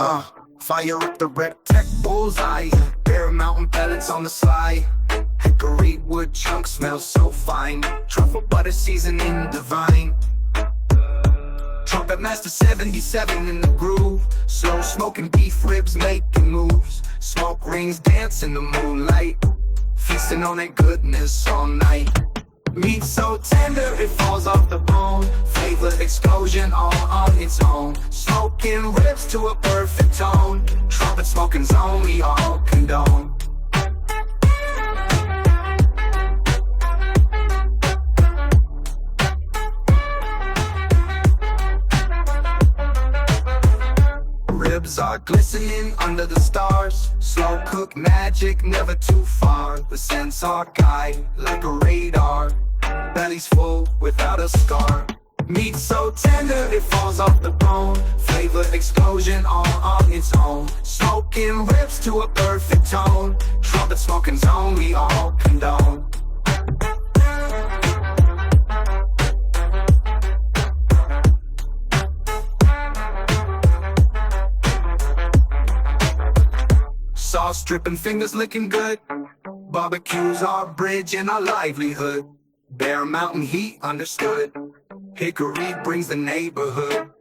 Fire up the recteq bullseye. Bear mountain pellets on the sly. Hickory wood chunk smells so fine. Truffle butter seasoning divine. Trumpetmaster77 in the groove. Slow smoking beef ribs making moves. Smoke rings dance in the moonlight. Feasting on that goodness all night. Meat so tender it falls off the bone. Flavor explosion all on its own. Smoking ribs to a perfect tone. Trumpet smoking zone we all condone. Ribs are glistening under the stars. Slow cook magic, never too far. The scents are guide like a radar. Belly's full without a scar. Meat so tender it falls off the bone. Flavor explosion all on its own. Smoking ribs to a perfect tone. Trumpet smoking zone we all condone. Sauce dripping, fingers licking good. Barbecues our bridge and our livelihood. Bear mountain heat understood. Hickory brings the neighborhood.